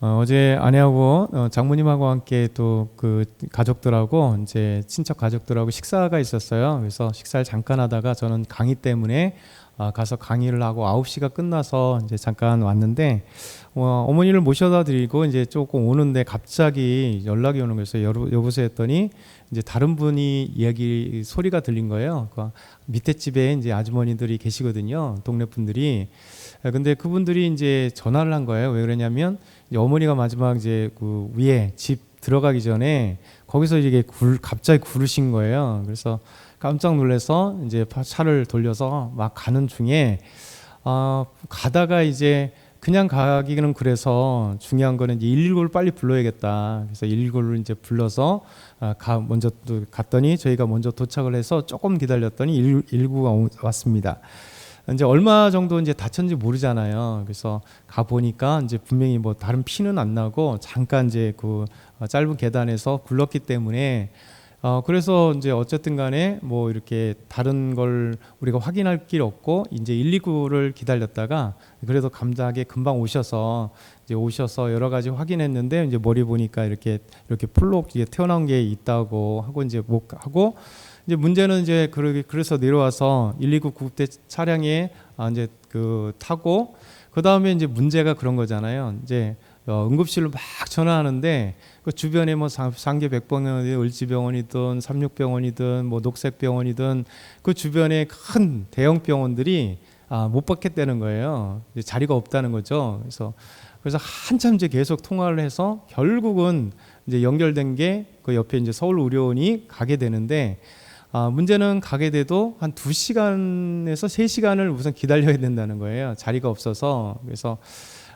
어제 아내하고 장모님하고 함께 또 그 가족들하고 이제 친척 가족들하고 식사가 있었어요. 그래서 식사를 잠깐 하다가 저는 강의 때문에 가서 강의를 하고 9시가 끝나서 이제 잠깐 왔는데 어머니를 모셔다 드리고 이제 조금 오는데 갑자기 연락이 오는 거였어요. 여보세요 했더니 이제 다른 분이 이야기 소리가 들린 거예요. 그 밑에 집에 이제 아주머니들이 계시거든요. 동네 분들이. 근데 그분들이 이제 전화를 한 거예요. 왜 그러냐면 이제 어머니가 마지막 이제 그 위에 집 들어가기 전에 거기서 이게 갑자기 구르신 거예요. 그래서 깜짝 놀라서 이제 차를 돌려서 막 가는 중에 가다가 이제 그냥 가기는 그래서 중요한 거는 이제 119를 빨리 불러야겠다. 그래서 119를 이제 불러서 먼저 갔더니 저희가 먼저 도착을 해서 조금 기다렸더니 119가 왔습니다. 이제 얼마 정도 이제 다쳤는지 모르잖아요. 그래서 가 보니까 이제 분명히 뭐 다른 피는 안 나고 잠깐 이제 그 짧은 계단에서 굴렀기 때문에 그래서 이제 어쨌든 간에 뭐 이렇게 다른 걸 우리가 확인할 길 없고 이제 119를 기다렸다가 그래도 감사하게 금방 오셔서 여러 가지 확인했는데 이제 머리 보니까 이렇게 풀로 이제 튀어나온 게 있다고 하고 이제 못 하고 이제 문제는 이제 그래서 내려와서 119 구급대 차량에 이제 그 타고 그 다음에 이제 문제가 그런 거잖아요. 이제 응급실로 막 전화하는데 그 주변에 뭐 상계백병원이든 을지병원이든 삼육병원이든 뭐 녹색병원이든 그 주변에 큰 대형 병원들이 못 받겠다는 거예요. 이제 자리가 없다는 거죠. 그래서 한참 이제 계속 통화를 해서 결국은 이제 연결된 게 그 옆에 이제 서울의료원이 가게 되는데 문제는 가게 돼도 한 2시간에서 3시간을 우선 기다려야 된다는 거예요. 자리가 없어서. 그래서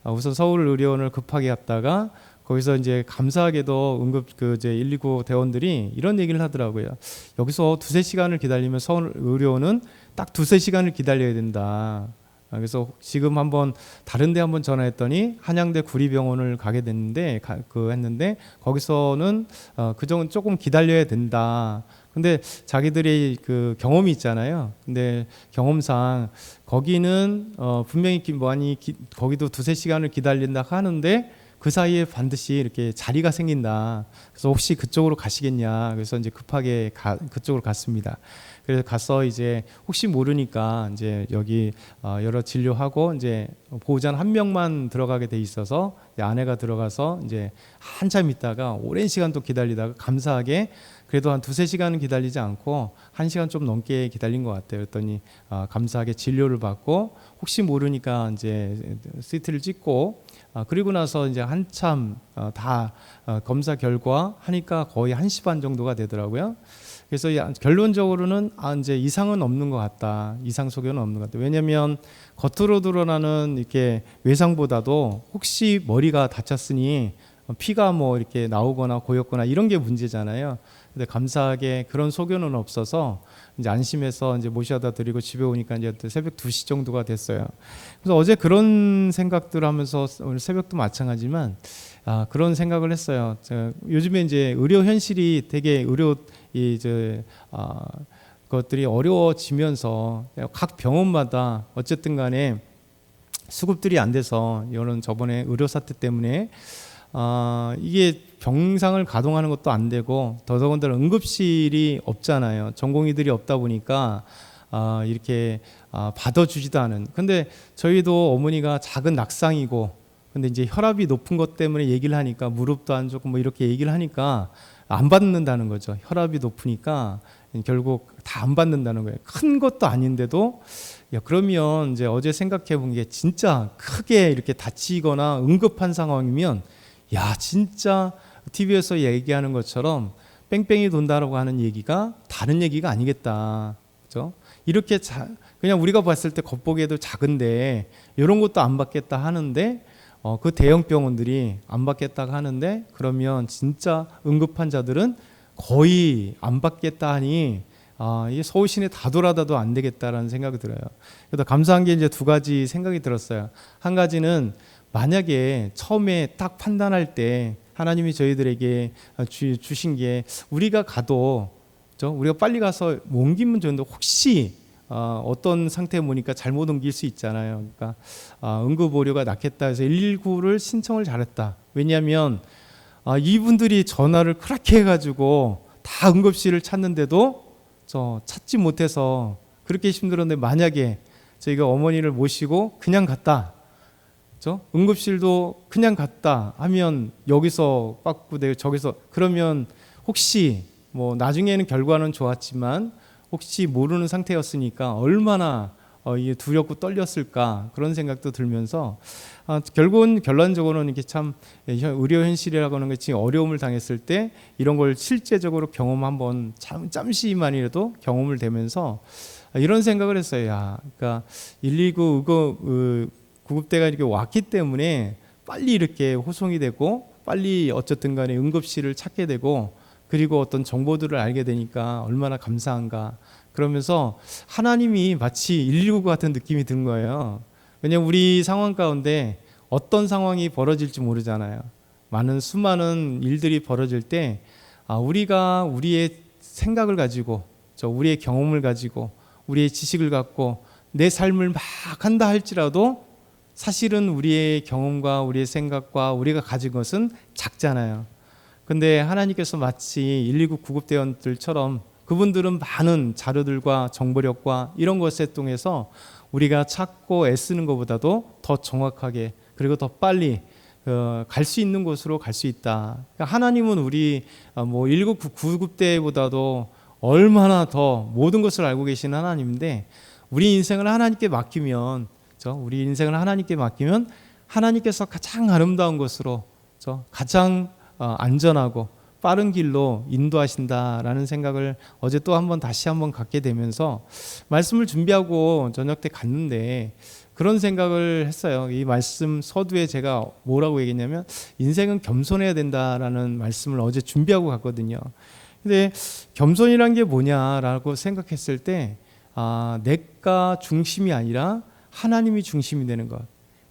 우선 서울의료원을 급하게 갔다가 거기서 이제 감사하게도 이제 119 대원들이 이런 얘기를 하더라고요. 여기서 2-3시간을 기다리면 서울의료원은 딱 2-3시간을 기다려야 된다. 그래서 지금 다른 데 한번 전화했더니 한양대 구리병원을 가게 됐는데 했는데 거기서는 그 정도 조금 기다려야 된다. 근데 자기들이 그 경험이 있잖아요. 근데 경험상 거기는 분명히 거기도 2-3시간을 기다린다 하는데 그 사이에 반드시 이렇게 자리가 생긴다. 그래서 혹시 그쪽으로 가시겠냐. 그래서 이제 급하게 그쪽으로 갔습니다. 그래서 가서 이제 혹시 모르니까 이제 여기 여러 진료하고 이제 보호자 한 명만 들어가게 돼 있어서 아내가 들어가서 이제 한참 있다가 오랜 시간 또 기다리다가 감사하게 그래도 한 2-3시간은 기다리지 않고 1시간 좀 넘게 기다린 것 같아요. 그랬더니 감사하게 진료를 받고 혹시 모르니까 이제 CT를 찍고 그리고 나서 이제 한참 다 검사 결과 하니까 거의 1시 반 정도가 되더라고요. 그래서 결론적으로는 이제 이상은 없는 것 같다. 이상 소견은 없는 것 같다. 왜냐하면 겉으로 드러나는 이렇게 외상보다도 혹시 머리가 다쳤으니 피가 뭐 이렇게 나오거나 고였거나 이런 게 문제잖아요. 근데 감사하게 그런 소견은 없어서 이제 안심해서 이제 모셔다 드리고 집에 오니까 이제 새벽 2시 정도가 됐어요. 그래서 어제 그런 생각들 하면서 오늘 새벽도 마찬가지지만 그런 생각을 했어요. 요즘에 이제 의료 현실이 되게 것들이 어려워지면서 각 병원마다 어쨌든 간에 수급들이 안 돼서 이런 저번에 의료 사태 때문에 이게 병상을 가동하는 것도 안 되고 더더군다나 응급실이 없잖아요. 전공의들이 없다 보니까 이렇게 받아주지도 않은. 근데 저희도 어머니가 작은 낙상이고 근데 이제 혈압이 높은 것 때문에 얘기를 하니까 무릎도 안 좋고 뭐 이렇게 얘기를 하니까 안 받는다는 거죠. 혈압이 높으니까 결국 다 안 받는다는 거예요. 큰 것도 아닌데도 그러면 이제 어제 생각해 본 게 진짜 크게 이렇게 다치거나 응급한 상황이면 진짜 TV에서 얘기하는 것처럼 뺑뺑이 돈다라고 하는 얘기가 다른 얘기가 아니겠다. 그렇죠? 이렇게 그냥 우리가 봤을 때 겉보기에도 작은데 이런 것도 안 받겠다 하는데 그 대형 병원들이 안 받겠다고 하는데 그러면 진짜 응급한 자들은 거의 안 받겠다 하니 이게 서울 시내 다 돌아다도 안 되겠다라는 생각이 들어요. 그래서 감사한 게 이제 2가지 생각이 들었어요. 한 가지는 만약에 처음에 딱 판단할 때 하나님이 저희들에게 주신 게 우리가 가도 우리가 빨리 가서 옮기면 좋은데 혹시 어떤 상태에 보니까 잘못 옮길 수 있잖아요. 그러니까 응급의료가 낫겠다 해서 119를 신청을 잘했다. 왜냐하면 이분들이 전화를 그렇게 해가지고 다 응급실을 찾는데도 찾지 못해서 그렇게 힘들었는데, 만약에 저희가 어머니를 모시고 그냥 갔다, 응급실도 그냥 갔다 하면 여기서 빠꾸되고 저기서, 그러면 혹시 뭐 나중에는 결과는 좋았지만 혹시 모르는 상태였으니까 얼마나 이게 두렵고 떨렸을까, 그런 생각도 들면서 결국은 결론적으로는 이게 참 의료 현실이라고 하는 것이 어려움을 당했을 때 이런 걸 실제적으로 경험 한번 잠시만이라도 경험을 되면서 이런 생각을 했어요. 그러니까 119 구급대가 이렇게 왔기 때문에 빨리 이렇게 호송이 되고 빨리 어쨌든 간에 응급실을 찾게 되고 그리고 어떤 정보들을 알게 되니까 얼마나 감사한가. 그러면서 하나님이 마치 119 같은 느낌이 든 거예요. 왜냐하면 우리 상황 가운데 어떤 상황이 벌어질지 모르잖아요. 수많은 일들이 벌어질 때 우리가 우리의 생각을 가지고 우리의 경험을 가지고 우리의 지식을 갖고 내 삶을 막 한다 할지라도 사실은 우리의 경험과 우리의 생각과 우리가 가진 것은 작잖아요. 근데 하나님께서 마치 119 구급대원들처럼 그분들은 많은 자료들과 정보력과 이런 것에 통해서 우리가 찾고 애쓰는 것보다도 더 정확하게 그리고 더 빨리 갈 수 있는 곳으로 갈 수 있다. 그러니까 하나님은 우리 119 구급대보다도 얼마나 더 모든 것을 알고 계신 하나님인데, 우리 인생을 하나님께 맡기면 하나님께서 가장 아름다운 것으로 가장 안전하고 빠른 길로 인도하신다라는 생각을 어제 또 다시 한번 갖게 되면서 말씀을 준비하고 저녁 때 갔는데 그런 생각을 했어요. 이 말씀 서두에 제가 뭐라고 얘기했냐면 인생은 겸손해야 된다라는 말씀을 어제 준비하고 갔거든요. 근데 겸손이란 게 뭐냐라고 생각했을 때 내가 중심이 아니라 하나님이 중심이 되는 것.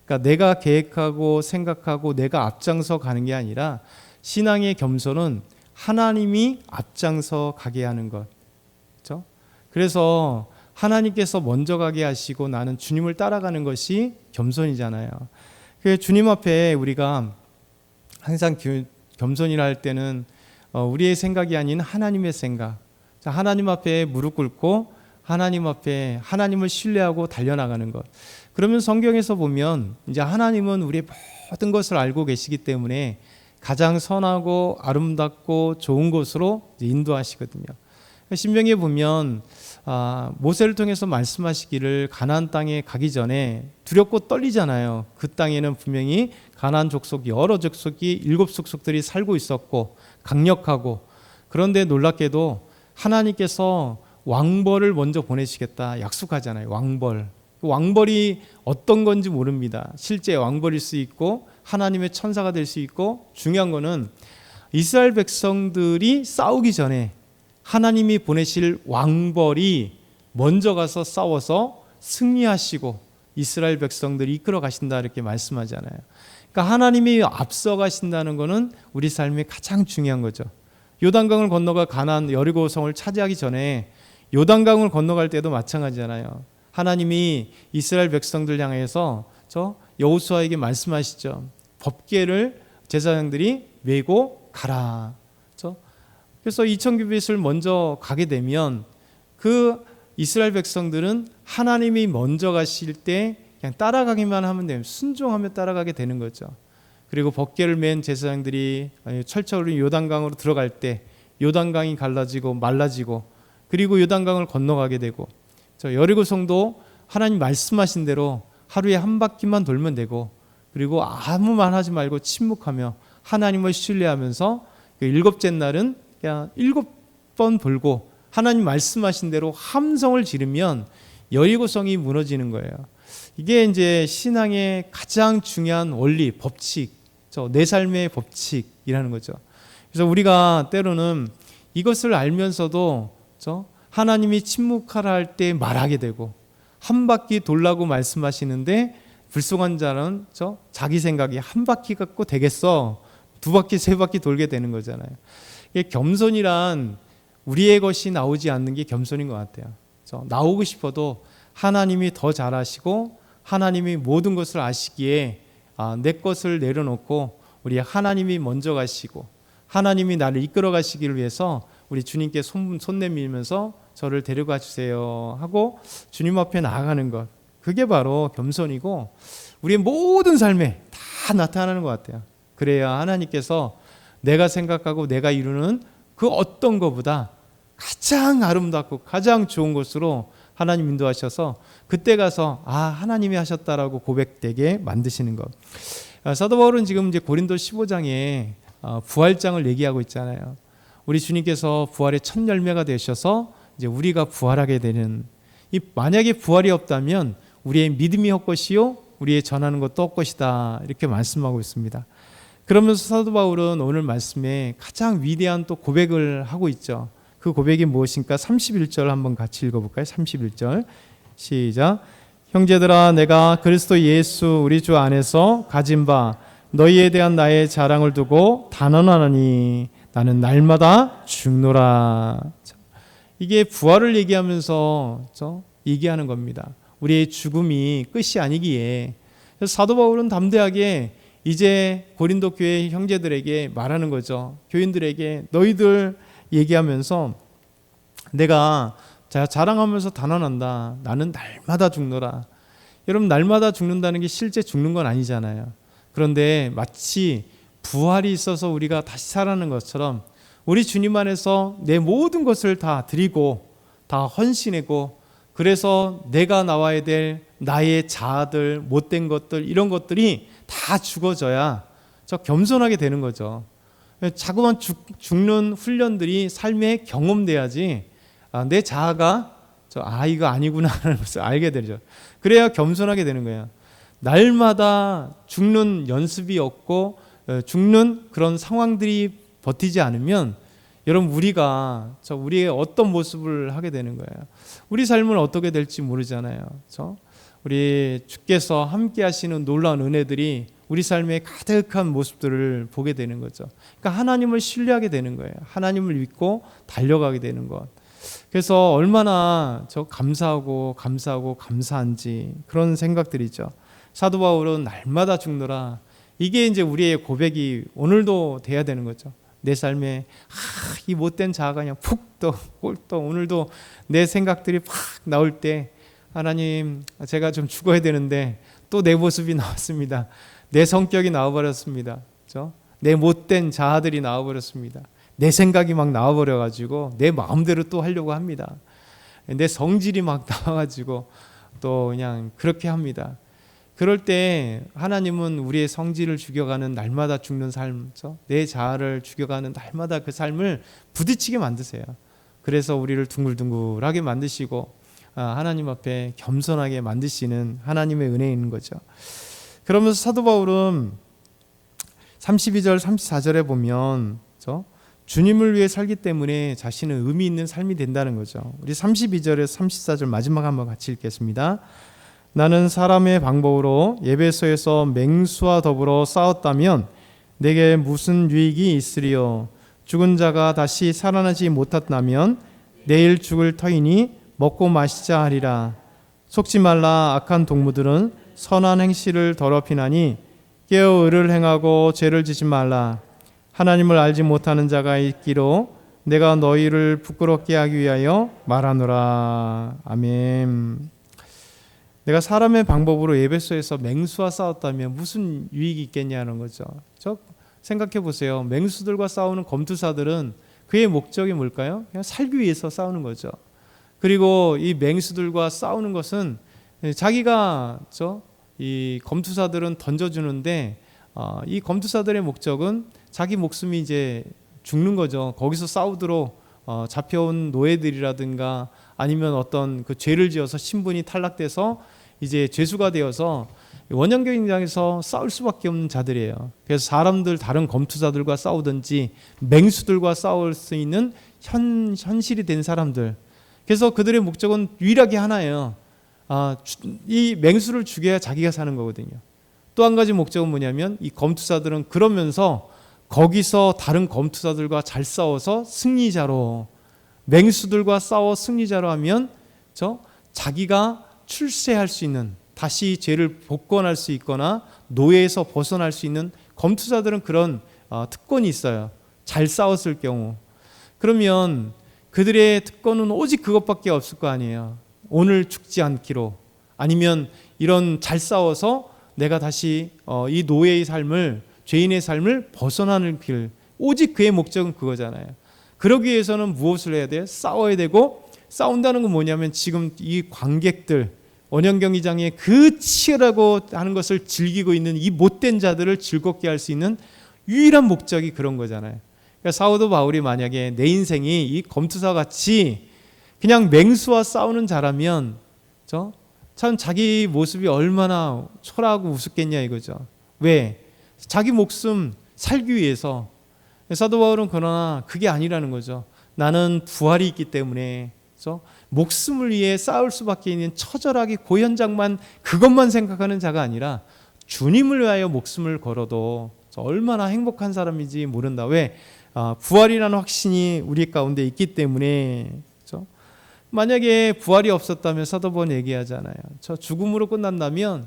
그러니까 내가 계획하고 생각하고 내가 앞장서 가는 게 아니라 신앙의 겸손은 하나님이 앞장서 가게 하는 것. 그렇죠? 그래서 하나님께서 먼저 가게 하시고 나는 주님을 따라가는 것이 겸손이잖아요. 주님 앞에 우리가 항상 겸손이라 할 때는 우리의 생각이 아닌 하나님의 생각. 하나님 앞에 무릎 꿇고 하나님 앞에 하나님을 신뢰하고 달려나가는 것. 그러면 성경에서 보면 이제 하나님은 우리의 모든 것을 알고 계시기 때문에 가장 선하고 아름답고 좋은 곳으로 인도하시거든요. 신명기에 보면 모세를 통해서 말씀하시기를 가나안 땅에 가기 전에 두렵고 떨리잖아요. 그 땅에는 분명히 가나안 족속이 여러 족속이 7족속들이 살고 있었고 강력하고, 그런데 놀랍게도 하나님께서 왕벌을 먼저 보내시겠다 약속하잖아요. 왕벌이 어떤 건지 모릅니다. 실제 왕벌일 수 있고 하나님의 천사가 될 수 있고, 중요한 거는 이스라엘 백성들이 싸우기 전에 하나님이 보내실 왕벌이 먼저 가서 싸워서 승리하시고 이스라엘 백성들이 이끌어 가신다 이렇게 말씀하잖아요. 그러니까 하나님이 앞서 가신다는 것은 우리 삶에 가장 중요한 거죠. 요단강을 건너가 가나안 여리고성을 차지하기 전에 요단강을 건너갈 때도 마찬가지잖아요. 하나님이 이스라엘 백성들 향해서 여호수아에게 말씀하시죠. 법궤를 제사장들이 메고 가라. 그래서 2000규빗을 먼저 가게 되면 그 이스라엘 백성들은 하나님이 먼저 가실 때 그냥 따라가기만 하면 돼요. 순종하며 따라가게 되는 거죠. 그리고 법궤를 맨 제사장들이 철저히 요단강으로 들어갈 때 요단강이 갈라지고 말라지고, 그리고 요단강을 건너가게 되고, 여리고성도 하나님 말씀하신 대로 하루에 한 바퀴만 돌면 되고, 그리고 아무 말 하지 말고 침묵하며 하나님을 신뢰하면서 그 7째 날은 그냥 7번 돌고 하나님 말씀하신 대로 함성을 지르면 여리고성이 무너지는 거예요. 이게 이제 신앙의 가장 중요한 원리, 법칙, 내 삶의 법칙이라는 거죠. 그래서 우리가 때로는 이것을 알면서도 하나님이 침묵하라 할 때 말하게 되고, 한 바퀴 돌라고 말씀하시는데 불쌍한 자는 자기 생각이 한 바퀴 갖고 되겠어, 2바퀴 3바퀴 돌게 되는 거잖아요. 이게 겸손이란 우리의 것이 나오지 않는 게 겸손인 것 같아요. 나오고 싶어도 하나님이 더 잘 아시고 하나님이 모든 것을 아시기에 내 것을 내려놓고 우리 하나님이 먼저 가시고 하나님이 나를 이끌어 가시기를 위해서 우리 주님께 손 내밀면서 저를 데려가 주세요 하고 주님 앞에 나아가는 것, 그게 바로 겸손이고 우리의 모든 삶에 다 나타나는 것 같아요. 그래야 하나님께서 내가 생각하고 내가 이루는 그 어떤 것보다 가장 아름답고 가장 좋은 것으로 하나님 인도하셔서 그때 가서 하나님이 하셨다라고 고백되게 만드시는 것. 사도 바울은 지금 이제 고린도 15장에 부활장을 얘기하고 있잖아요. 우리 주님께서 부활의 첫 열매가 되셔서 이제 우리가 부활하게 되는, 만약에 부활이 없다면 우리의 믿음이 헛것이요 우리의 전하는 것도 헛것이다, 이렇게 말씀하고 있습니다. 그러면서 사도 바울은 오늘 말씀에 가장 위대한 또 고백을 하고 있죠. 그 고백이 무엇인가? 31절 한번 같이 읽어볼까요? 31절 시작. 형제들아, 내가 그리스도 예수 우리 주 안에서 가진 바 너희에 대한 나의 자랑을 두고 단언하노니 나는 날마다 죽노라. 이게 부활을 얘기하면서 얘기하는 겁니다. 우리의 죽음이 끝이 아니기에. 그래서 사도 바울은 담대하게 이제 고린도 교회 형제들에게 말하는 거죠. 교인들에게 너희들 얘기하면서 내가 자랑하면서 단언한다. 나는 날마다 죽노라. 여러분, 날마다 죽는다는 게 실제 죽는 건 아니잖아요. 그런데 마치 부활이 있어서 우리가 다시 살아나는 것처럼 우리 주님 안에서 내 모든 것을 다 드리고 다 헌신하고, 그래서 내가 나와야 될 나의 자아들, 못된 것들, 이런 것들이 다 죽어져야 저 겸손하게 되는 거죠. 자꾸만 죽는 훈련들이 삶에 경험돼야지 내 자아가 이거 아니구나 하는 것을 알게 되죠. 그래야 겸손하게 되는 거예요. 날마다 죽는 연습이 없고 죽는 그런 상황들이 버티지 않으면 여러분 우리의 어떤 모습을 하게 되는 거예요. 우리 삶은 어떻게 될지 모르잖아요. 우리 주께서 함께 하시는 놀라운 은혜들이 우리 삶에 가득한 모습들을 보게 되는 거죠. 그러니까 하나님을 신뢰하게 되는 거예요. 하나님을 믿고 달려가게 되는 것. 그래서 얼마나 감사하고 감사한지 그런 생각들이죠. 사도 바울은 날마다 죽노라. 이게 이제 우리의 고백이 오늘도 돼야 되는 거죠. 내 삶에 이 못된 자아가 그냥 푹 떠 오늘도 내 생각들이 팍 나올 때, 하나님, 제가 좀 죽어야 되는데 또 내 모습이 나왔습니다. 내 성격이 나와버렸습니다. 내 못된 자아들이 나와버렸습니다. 내 생각이 막 나와버려가지고 내 마음대로 또 하려고 합니다. 내 성질이 막 나와가지고 또 그냥 그렇게 합니다. 그럴 때 하나님은 우리의 성질을 죽여가는 날마다 죽는 삶, 내 자아를 죽여가는 날마다 그 삶을 부딪히게 만드세요. 그래서 우리를 둥글둥글하게 만드시고 하나님 앞에 겸손하게 만드시는 하나님의 은혜인 거죠. 그러면서 사도 바울은 32절 34절에 보면 주님을 위해 살기 때문에 자신은 의미 있는 삶이 된다는 거죠. 우리 32절에서 34절 마지막 한번 같이 읽겠습니다. 나는 사람의 방법으로 에베소에서 맹수와 더불어 싸웠다면 내게 무슨 유익이 있으리요? 죽은 자가 다시 살아나지 못한다면 내일 죽을 터이니 먹고 마시자 하리라. 속지 말라. 악한 동무들은 선한 행실을 더럽히나니 깨어 의를 행하고 죄를 지지 말라. 하나님을 알지 못하는 자가 있기로 내가 너희를 부끄럽게 하기 위하여 말하노라. 아멘. 내가 사람의 방법으로 에베소에서 맹수와 싸웠다면 무슨 유익이 있겠냐는 거죠. 생각해 보세요. 맹수들과 싸우는 검투사들은 그의 목적이 뭘까요? 그냥 살기 위해서 싸우는 거죠. 그리고 이 맹수들과 싸우는 것은 자기가 이 검투사들은 던져주는데 이 검투사들의 목적은 자기 목숨이 이제 죽는 거죠. 거기서 싸우도록 잡혀온 노예들이라든가 아니면 어떤 그 죄를 지어서 신분이 탈락돼서 이제 죄수가 되어서 원형 경쟁장에서 싸울 수밖에 없는 자들이에요. 그래서 사람들 다른 검투사들과 싸우든지 맹수들과 싸울 수 있는 현실이 된 사람들. 그래서 그들의 목적은 유일하게 하나예요. 이 맹수를 죽여야 자기가 사는 거거든요. 또 한 가지 목적은 뭐냐면 이 검투사들은 그러면서 거기서 다른 검투사들과 잘 싸워서 승리자로, 맹수들과 싸워 승리자로 하면 자기가 출세할 수 있는, 다시 죄를 복권할 수 있거나 노예에서 벗어날 수 있는, 검투사들은 그런 특권이 있어요. 잘 싸웠을 경우. 그러면 그들의 특권은 오직 그것밖에 없을 거 아니에요. 오늘 죽지 않기로, 아니면 이런 잘 싸워서 내가 다시 이 노예의 삶을, 죄인의 삶을 벗어나는 길, 오직 그의 목적은 그거잖아요. 그러기 위해서는 무엇을 해야 돼요? 싸워야 되고, 싸운다는 건 뭐냐면 지금 이 관객들, 원형경기장에 그 치열하고 하는 것을 즐기고 있는 이 못된 자들을 즐겁게 할 수 있는 유일한 목적이 그런 거잖아요. 그러니까 사도 바울이 만약에 내 인생이 이 검투사 같이 그냥 맹수와 싸우는 자라면 참 자기 모습이 얼마나 초라하고 우습겠냐 이거죠. 왜? 자기 목숨 살기 위해서. 사도 바울은 그러나 그게 아니라는 거죠. 나는 부활이 있기 때문에 목숨을 위해 싸울 수밖에 있는 처절하게 고현장만, 그것만 생각하는 자가 아니라 주님을 위하여 목숨을 걸어도 얼마나 행복한 사람인지 모른다. 왜? 부활이라는 확신이 우리 가운데 있기 때문에. 만약에 부활이 없었다면 사도 바울은 얘기하잖아요. 죽음으로 끝난다면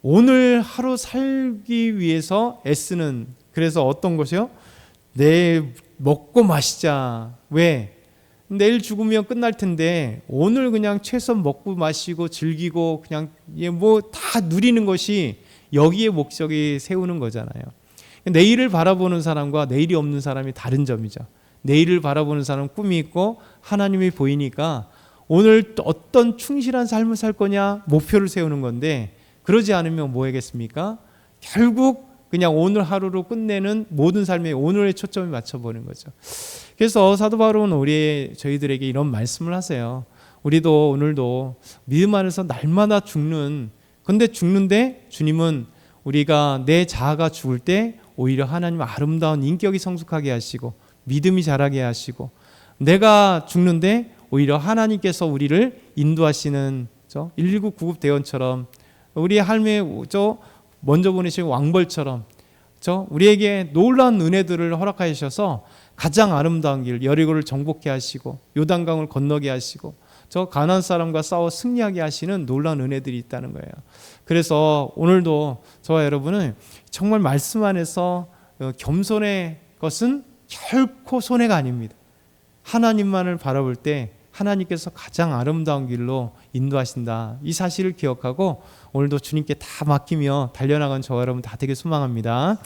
오늘 하루 살기 위해서 애쓰는, 그래서 어떤 것이요? 내일 먹고 마시자. 왜? 내일 죽으면 끝날 텐데 오늘 그냥 최선 먹고 마시고 즐기고 그냥 뭐 다 누리는 것이 여기에 목적이 세우는 거잖아요. 내일을 바라보는 사람과 내일이 없는 사람이 다른 점이죠. 내일을 바라보는 사람은 꿈이 있고 하나님이 보이니까 오늘 어떤 충실한 삶을 살 거냐 목표를 세우는 건데, 그러지 않으면 뭐 하겠습니까? 결국 그냥 오늘 하루로 끝내는 모든 삶에 오늘에 초점을 맞춰버리는 거죠. 그래서 사도 바울은 저희들에게 이런 말씀을 하세요. 우리도 오늘도 믿음 안에서 날마다 죽는, 근데 죽는데 주님은 우리가 내 자아가 죽을 때 오히려 하나님 아름다운 인격이 성숙하게 하시고 믿음이 자라게 하시고, 내가 죽는데 오히려 하나님께서 우리를 인도하시는 119 구급 대원처럼, 우리 할매 먼저 보내신 왕벌처럼 우리에게 놀라운 은혜들을 허락하셔서 가장 아름다운 길, 여리고를 정복케 하시고 요단강을 건너게 하시고 가나안 사람과 싸워 승리하게 하시는 놀라운 은혜들이 있다는 거예요. 그래서 오늘도 저와 여러분은 정말 말씀 안에서 겸손의 것은 결코 손해가 아닙니다. 하나님만을 바라볼 때 하나님께서 가장 아름다운 길로 인도하신다. 이 사실을 기억하고 오늘도 주님께 다 맡기며 달려나간 저와 여러분 다 되길 소망합니다.